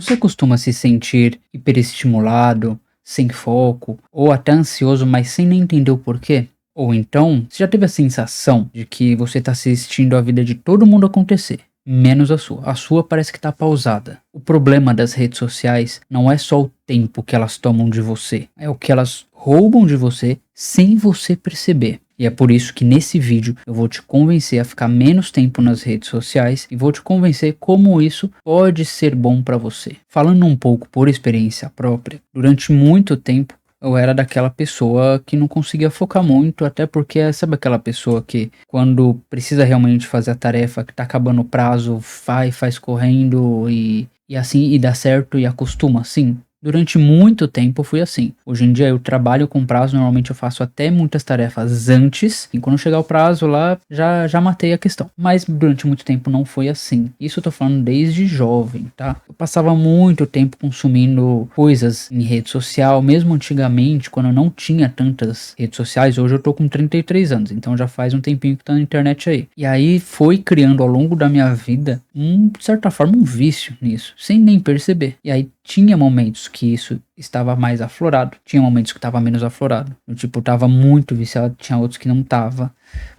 Você costuma se sentir hiperestimulado, sem foco ou até ansioso, mas sem nem entender o porquê? Ou então, você já teve a sensação de que você está assistindo a vida de todo mundo acontecer, menos a sua? A sua parece que está pausada. O problema das redes sociais não é só o tempo que elas tomam de você, é o que elas roubam de você sem você perceber. E é por isso que nesse vídeo eu vou te convencer a ficar menos tempo nas redes sociais e vou te convencer como isso pode ser bom para você. Falando um pouco por experiência própria, durante muito tempo eu era daquela pessoa que não conseguia focar muito, até porque sabe aquela pessoa que quando precisa realmente fazer a tarefa, que tá acabando o prazo, faz correndo e assim, e dá certo e acostuma assim? Durante muito tempo eu fui assim. Hoje em dia eu trabalho com prazo, normalmente eu faço até muitas tarefas antes, e quando chegar o prazo lá, já matei a questão. Mas durante muito tempo não foi assim. Isso eu tô falando desde jovem, tá? Eu passava muito tempo consumindo coisas em rede social, mesmo antigamente, quando eu não tinha tantas redes sociais. Hoje eu tô com 33 anos, então já faz um tempinho que tá na internet aí. E aí foi criando ao longo da minha vida, de certa forma, um vício nisso, sem nem perceber. E aí tinha momentos que isso estava mais aflorado, tinha momentos que estava menos aflorado. Eu, tipo, tava muito viciado, tinha outros que não tava,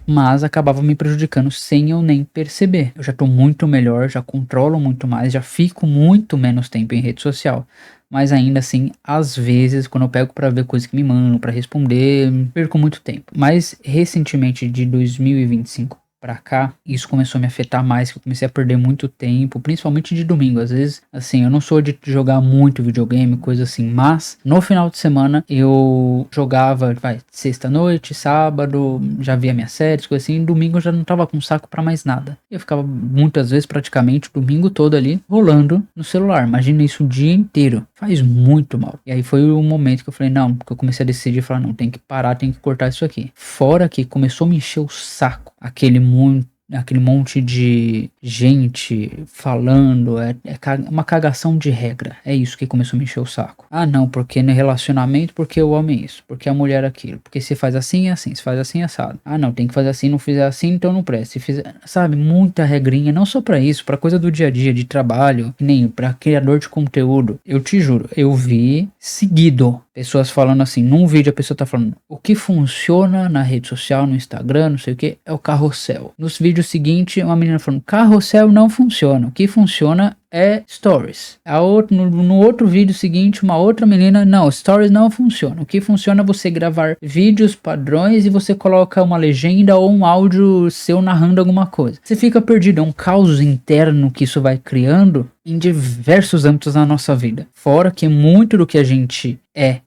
mas acabava me prejudicando sem eu nem perceber. Eu já tô muito melhor, já controlo muito mais, já fico muito menos tempo em rede social. Mas ainda assim, às vezes, quando eu pego pra ver coisas que me mandam, pra responder, perco muito tempo. Mas recentemente, de 2025 pra cá, isso começou a me afetar mais, que eu comecei a perder muito tempo, principalmente de domingo. Às vezes, assim, eu não sou de jogar muito videogame, coisa assim, mas no final de semana eu jogava, sexta-noite, sábado, já via minhas séries, coisa assim, e domingo eu já não tava com saco pra mais nada. Eu ficava muitas vezes, praticamente, o domingo todo ali, rolando no celular. Imagina isso o dia inteiro. Faz muito mal. E aí foi o momento que eu falei, não, que eu comecei a decidir, falar, não, tem que parar, tem que cortar isso aqui. Fora que começou a me encher o saco aquele monte de gente falando, uma cagação de regra. É isso que começou a me encher o saco. Ah, não, porque no relacionamento, porque o homem é isso, porque a mulher é aquilo, porque se faz assim é assim, se faz assim é assado. Ah, não, tem que fazer assim, não fizer assim, então não presta. Se fizer, sabe, muita regrinha, não só pra isso, pra coisa do dia a dia, de trabalho, nem pra criador de conteúdo. Eu te juro, eu vi seguido pessoas falando assim, num vídeo a pessoa tá falando, o que funciona na rede social, no Instagram, não sei o que, é o carrossel. Nos vídeos seguintes, uma menina falando, carrossel não funciona, o que funciona é stories. No outro vídeo seguinte, uma outra menina, não, stories não funciona. O que funciona é você gravar vídeos padrões e você coloca uma legenda ou um áudio seu narrando alguma coisa. Você fica perdido, é um caos interno que isso vai criando em diversos âmbitos na nossa vida. Fora que muito do que a gente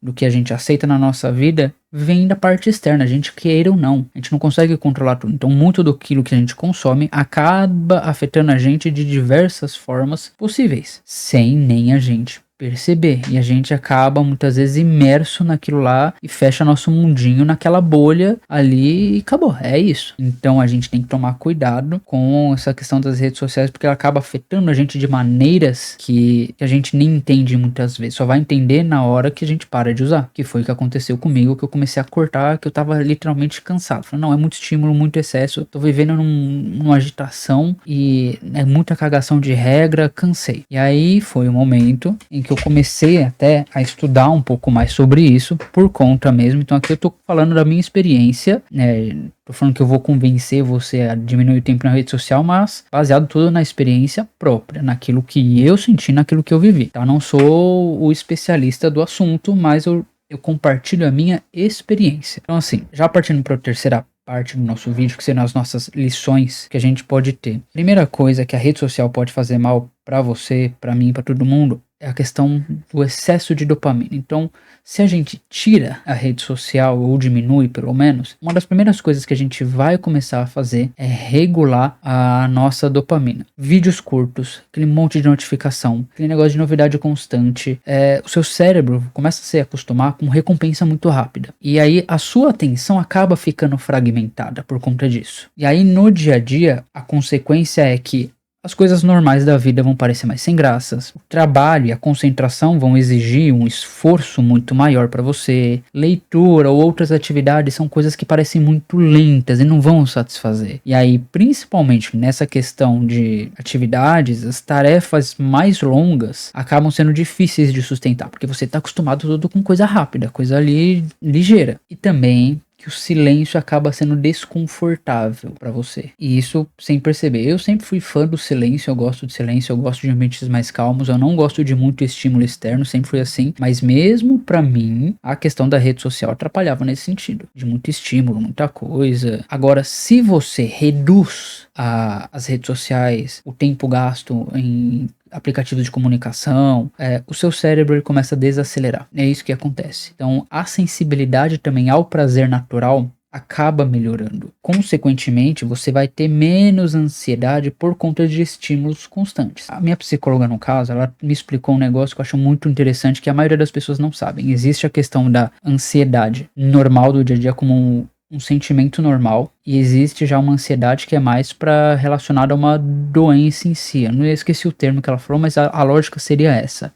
do que a gente aceita na nossa vida, vem da parte externa, a gente queira ou não. A gente não consegue controlar tudo. Então muito daquilo que a gente consome acaba afetando a gente de diversas formas possíveis, sem nem a gente perceber. E a gente acaba muitas vezes imerso naquilo lá e fecha nosso mundinho naquela bolha ali e acabou. É isso. Então a gente tem que tomar cuidado com essa questão das redes sociais, porque ela acaba afetando a gente de maneiras que a gente nem entende muitas vezes. Só vai entender na hora que a gente para de usar. Que foi o que aconteceu comigo, que eu comecei a cortar, que eu tava literalmente cansado. Falei, não, é muito estímulo, muito excesso. Tô vivendo numa agitação e é muita cagação de regra, cansei. E aí foi o momento em que eu comecei até a estudar um pouco mais sobre isso, por conta mesmo. Então aqui eu tô falando da minha experiência, né? Tô falando que eu vou convencer você a diminuir o tempo na rede social, mas baseado tudo na experiência própria, naquilo que eu senti, naquilo que eu vivi. Tá? Eu não sou o especialista do assunto, mas eu compartilho a minha experiência. Então assim, já partindo para a terceira parte do nosso vídeo, que serão as nossas lições que a gente pode ter. Primeira coisa que a rede social pode fazer mal para você, para mim, para todo mundo, é a questão do excesso de dopamina. Então, se a gente tira a rede social ou diminui pelo menos, uma das primeiras coisas que a gente vai começar a fazer é regular a nossa dopamina. Vídeos curtos, aquele monte de notificação, aquele negócio de novidade constante, o seu cérebro começa a se acostumar com recompensa muito rápida. E aí a sua atenção acaba ficando fragmentada por conta disso. E aí no dia a dia, a consequência é que as coisas normais da vida vão parecer mais sem graças. O trabalho e a concentração vão exigir um esforço muito maior para você. Leitura ou outras atividades são coisas que parecem muito lentas e não vão satisfazer. E aí, principalmente nessa questão de atividades, as tarefas mais longas acabam sendo difíceis de sustentar, porque você está acostumado tudo com coisa rápida, coisa ali ligeira. E também que o silêncio acaba sendo desconfortável para você. E isso sem perceber. Eu sempre fui fã do silêncio, eu gosto de silêncio, eu gosto de ambientes mais calmos, eu não gosto de muito estímulo externo, sempre fui assim. Mas mesmo para mim, a questão da rede social atrapalhava nesse sentido. De muito estímulo, muita coisa. Agora, se você reduz as redes sociais, o tempo gasto em aplicativos de comunicação, o seu cérebro ele começa a desacelerar. É isso que acontece. Então, a sensibilidade também ao prazer natural acaba melhorando. Consequentemente, você vai ter menos ansiedade por conta de estímulos constantes. A minha psicóloga, no caso, ela me explicou um negócio que eu acho muito interessante, que a maioria das pessoas não sabem. Existe a questão da ansiedade normal do dia a dia como um sentimento normal, e existe já uma ansiedade que é mais para relacionada a uma doença em si. Eu não esqueci o termo que ela falou, mas a lógica seria essa.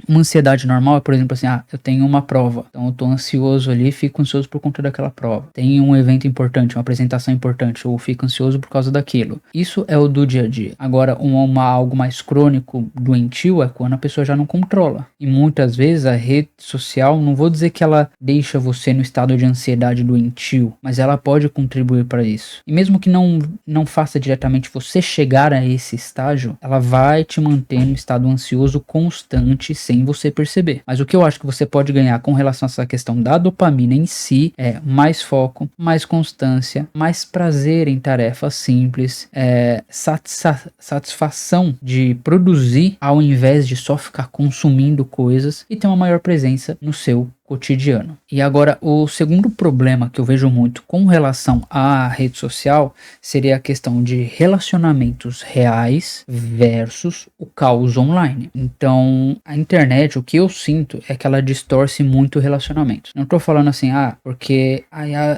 Uma ansiedade normal é, por exemplo, assim, eu tenho uma prova, então eu tô ansioso ali, fico ansioso por conta daquela prova. Tem um evento importante, uma apresentação importante, eu fico ansioso por causa daquilo. Isso é o do dia a dia. Agora, algo mais crônico, doentio, é quando a pessoa já não controla. E muitas vezes a rede social, não vou dizer que ela deixa você no estado de ansiedade doentio, mas ela pode contribuir para isso. E mesmo que não faça diretamente você chegar a esse estágio, ela vai te manter no estado ansioso constante sem você perceber. Mas o que eu acho que você pode ganhar com relação a essa questão da dopamina em si é mais foco, mais constância, mais prazer em tarefas simples, satisfação de produzir ao invés de só ficar consumindo coisas e ter uma maior presença no seu cotidiano. E agora, o segundo problema que eu vejo muito com relação à rede social seria a questão de relacionamentos reais versus o caos online. Então, a internet, o que eu sinto é que ela distorce muito o relacionamento. Não tô falando assim, porque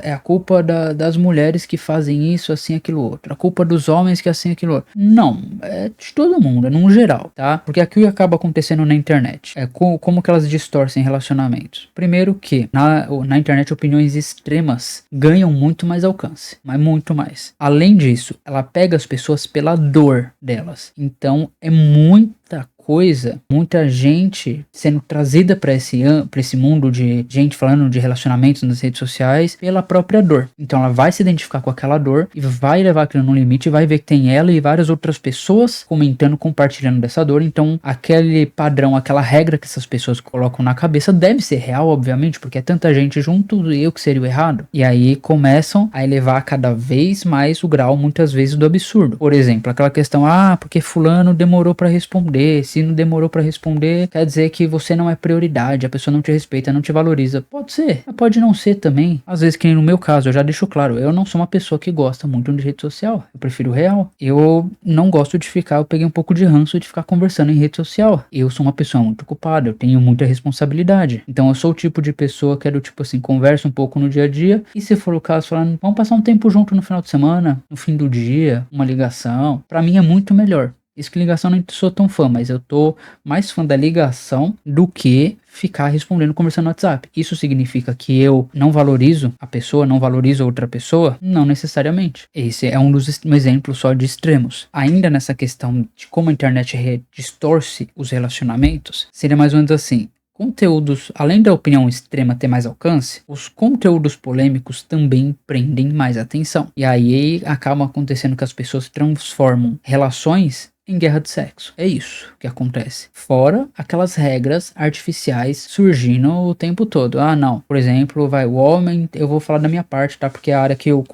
é a culpa das mulheres que fazem isso, assim, aquilo outro. A culpa dos homens que assim, aquilo outro. Não, é de todo mundo, é num geral, tá? Porque aqui acaba acontecendo na internet. Como que elas distorcem relacionamentos. Primeiro que na internet opiniões extremas ganham muito mais alcance, mas muito mais. Além disso, ela pega as pessoas pela dor delas. Então é muita coisa, muita gente sendo trazida para esse mundo de gente falando de relacionamentos nas redes sociais pela própria dor. Então ela vai se identificar com aquela dor e vai levar aquilo no limite, vai ver que tem ela e várias outras pessoas comentando, compartilhando dessa dor. Então aquele padrão, aquela regra que essas pessoas colocam na cabeça deve ser real, obviamente, porque é tanta gente junto, eu que seria o errado. E aí começam a elevar cada vez mais o grau, muitas vezes, do absurdo. Por exemplo, aquela questão, porque fulano demorou para responder, se não demorou para responder, quer dizer que você não é prioridade, a pessoa não te respeita, não te valoriza. Pode ser, mas pode não ser também. Às vezes, que nem no meu caso, eu já deixo claro, eu não sou uma pessoa que gosta muito de rede social, eu prefiro o real. Eu não gosto de eu peguei um pouco de ranço de ficar conversando em rede social. Eu sou uma pessoa muito ocupada, eu tenho muita responsabilidade. Então eu sou o tipo de pessoa que é do tipo assim, conversa um pouco no dia a dia, e se for o caso, falando, vamos passar um tempo junto no final de semana, no fim do dia, uma ligação, pra mim é muito melhor. Isso que ligação eu não sou tão fã, mas eu tô mais fã da ligação do que ficar respondendo, conversando no WhatsApp. Isso significa que eu não valorizo a pessoa, não valorizo a outra pessoa? Não necessariamente. Esse é um exemplo só de extremos. Ainda nessa questão de como a internet distorce os relacionamentos, seria mais ou menos assim. Conteúdos, além da opinião extrema ter mais alcance, os conteúdos polêmicos também prendem mais atenção. E aí acaba acontecendo que as pessoas transformam relações em guerra de sexo. É isso que acontece. Fora aquelas regras artificiais surgindo o tempo todo. Não. Por exemplo, o homem, eu vou falar da minha parte, tá? Porque é a área que o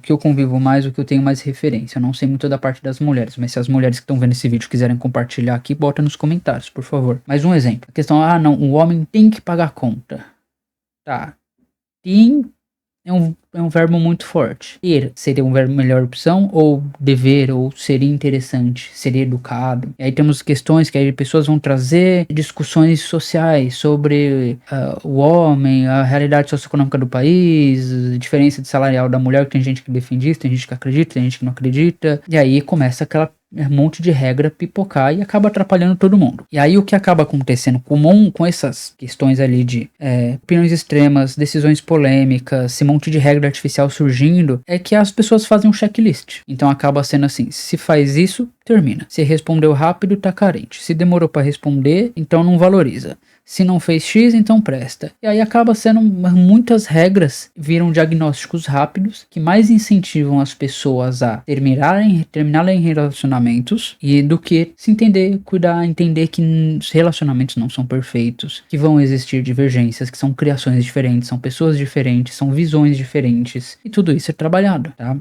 que eu convivo mais, o que eu tenho mais referência. Eu não sei muito da parte das mulheres, mas se as mulheres que estão vendo esse vídeo quiserem compartilhar aqui, bota nos comentários, por favor. Mais um exemplo. A questão, não, o homem tem que pagar a conta. Tá. é um verbo muito forte. Ter seria uma melhor opção, ou dever, ou seria interessante, seria educado. E aí temos questões que aí pessoas vão trazer discussões sociais sobre o homem, a realidade socioeconômica do país, a diferença de salarial da mulher, que tem gente que defende isso, tem gente que acredita, tem gente que não acredita. E aí começa aquela monte de regra pipocar e acaba atrapalhando todo mundo. E aí o que acaba acontecendo com essas questões ali de opiniões extremas, decisões polêmicas, esse monte de regra artificial surgindo, é que as pessoas fazem um checklist. Então acaba sendo assim, se faz isso, termina. Se respondeu rápido, tá carente. Se demorou para responder, então não valoriza. Se não fez X, então presta. E aí acaba sendo muitas regras viram diagnósticos rápidos que mais incentivam as pessoas a terminarem relacionamentos e do que se entender, cuidar, entender que os relacionamentos não são perfeitos, que vão existir divergências, que são criações diferentes, são pessoas diferentes, são visões diferentes e tudo isso é trabalhado, tá?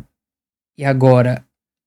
E agora,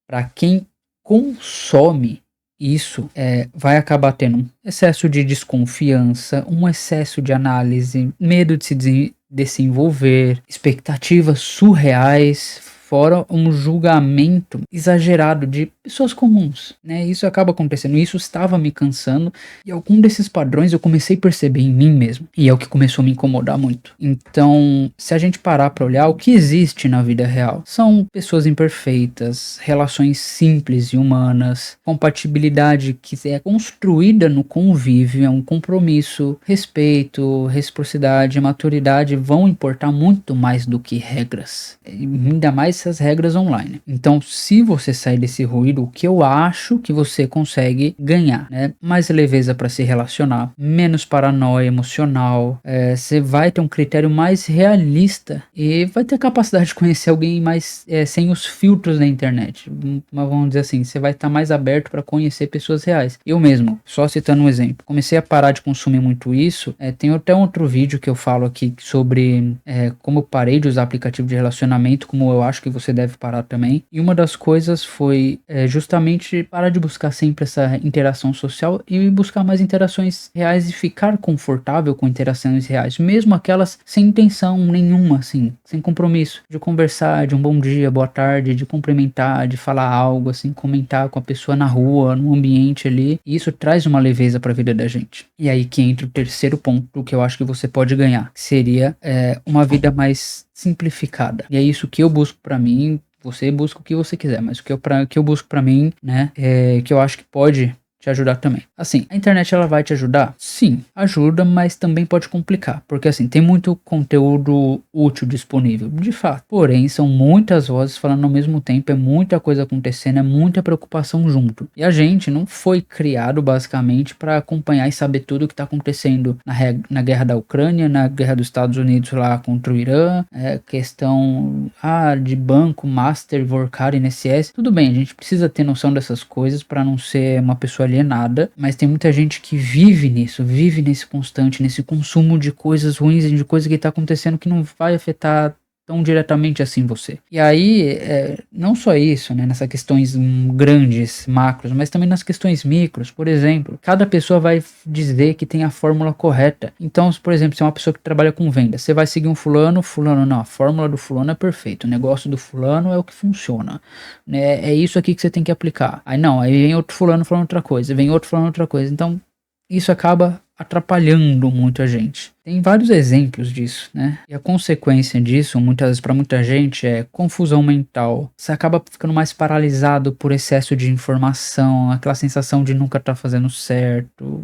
para quem consome isso, vai acabar tendo um excesso de desconfiança, um excesso de análise, medo de se desenvolver, expectativas surreais, fora um julgamento exagerado de pessoas comuns, né? Isso acaba acontecendo, isso estava me cansando e algum desses padrões eu comecei a perceber em mim mesmo e é o que começou a me incomodar muito. Então, se a gente parar para olhar o que existe na vida real, são pessoas imperfeitas, relações simples e humanas, compatibilidade que é construída no convívio, é um compromisso, respeito, reciprocidade, maturidade vão importar muito mais do que regras, ainda mais essas regras online. Então, se você sair desse ruído, o que eu acho que você consegue ganhar, né? Mais leveza para se relacionar, menos paranoia emocional, você vai ter um critério mais realista e vai ter a capacidade de conhecer alguém mais sem os filtros da internet. Mas vamos dizer assim, você vai estar mais aberto para conhecer pessoas reais. Eu mesmo, só citando um exemplo, comecei a parar de consumir muito isso. Tem até um outro vídeo que eu falo aqui sobre como eu parei de usar aplicativo de relacionamento, como eu acho que você deve parar também. E uma das coisas foi justamente parar de buscar sempre essa interação social e buscar mais interações reais e ficar confortável com interações reais, mesmo aquelas sem intenção nenhuma, assim, sem compromisso, de conversar, de um bom dia, boa tarde, de cumprimentar, de falar algo, assim, comentar com a pessoa na rua, no ambiente ali. E isso traz uma leveza para a vida da gente. E aí que entra o terceiro ponto que eu acho que você pode ganhar, que seria uma vida mais simplificada. E é isso que eu busco para mim. Você busca o que você quiser, mas o que eu busco pra mim, né, que eu acho que pode te ajudar também. Assim, a internet ela vai te ajudar? Sim, ajuda, mas também pode complicar, porque assim, tem muito conteúdo útil disponível, de fato. Porém, são muitas vozes falando ao mesmo tempo, é muita coisa acontecendo, é muita preocupação junto. E a gente não foi criado basicamente para acompanhar e saber tudo o que tá acontecendo na guerra da Ucrânia, na guerra dos Estados Unidos lá contra o Irã, questão de banco, Master, Vorkar, INSS. Tudo bem, a gente precisa ter noção dessas coisas para não ser uma pessoa alienada, mas tem muita gente que vive nisso, vive nesse constante, nesse consumo de coisas ruins, de coisas que tá acontecendo que não vai afetar tão diretamente assim você. E aí, não só isso, né, nessas questões grandes, macros, mas também nas questões micros. Por exemplo, cada pessoa vai dizer que tem a fórmula correta. Então, por exemplo, se é uma pessoa que trabalha com venda, você vai seguir um fulano não, a fórmula do fulano é perfeita, o negócio do fulano é o que funciona, né, é isso aqui que você tem que aplicar. Aí não, aí vem outro fulano falando outra coisa, vem outro falando outra coisa. Então, isso acaba atrapalhando muito a gente. Tem vários exemplos disso, né? E a consequência disso, muitas vezes para muita gente, é confusão mental. Você acaba ficando mais paralisado por excesso de informação, aquela sensação de nunca estar fazendo certo.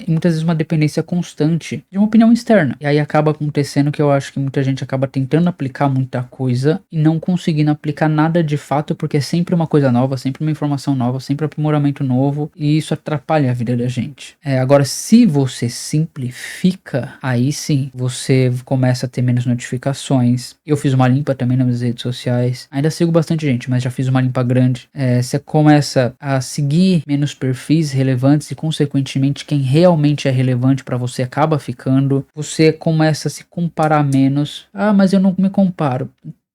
E muitas vezes uma dependência constante de uma opinião externa. E aí acaba acontecendo que eu acho que muita gente acaba tentando aplicar muita coisa e não conseguindo aplicar nada de fato, porque é sempre uma coisa nova, sempre uma informação nova, sempre um aprimoramento novo, e isso atrapalha a vida da gente. Agora, se você simplifica, aí sim, você começa a ter menos notificações. Eu fiz uma limpa também nas minhas redes sociais. Ainda sigo bastante gente, mas já fiz uma limpa grande. Você começa a seguir menos perfis relevantes e, consequentemente, quem realmente é relevante pra você acaba ficando. Você começa a se comparar menos. Mas eu não me comparo.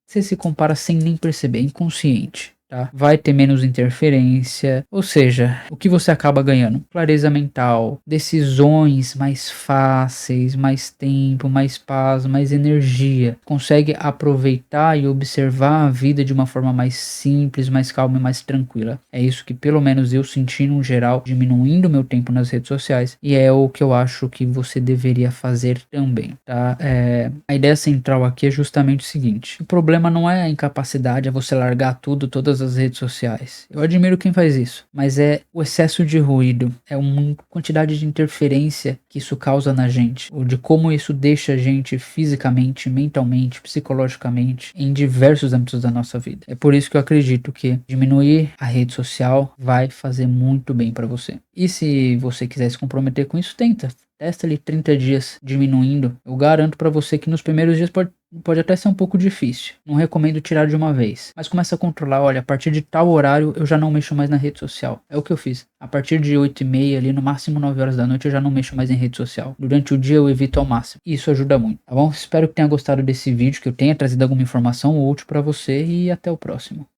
Você se compara sem nem perceber, é inconsciente. tá? Vai ter menos interferência, ou seja, o que você acaba ganhando? Clareza mental, decisões mais fáceis, mais tempo, mais paz, mais energia. Consegue aproveitar e observar a vida de uma forma mais simples, mais calma e mais tranquila. É isso que pelo menos eu senti no geral, diminuindo meu tempo nas redes sociais, e é o que eu acho que você deveria fazer também, tá? A ideia central aqui é justamente o seguinte: o problema não é a incapacidade, é você largar tudo, todas as redes sociais. Eu admiro quem faz isso, mas é o excesso de ruído, é uma quantidade de interferência que isso causa na gente, ou de como isso deixa a gente fisicamente, mentalmente, psicologicamente, em diversos âmbitos da nossa vida. É por isso que eu acredito que diminuir a rede social vai fazer muito bem para você. E se você quiser se comprometer com isso, testa ali 30 dias diminuindo. Eu garanto para você que nos primeiros dias pode até ser um pouco difícil. Não recomendo tirar de uma vez. Mas começa a controlar, olha, a partir de tal horário eu já não mexo mais na rede social. É o que eu fiz. A partir de 8h30 ali, no máximo 9 horas da noite, eu já não mexo mais em rede social. Durante o dia eu evito ao máximo. E isso ajuda muito, tá bom? Espero que tenha gostado desse vídeo, que eu tenha trazido alguma informação útil para você e até o próximo.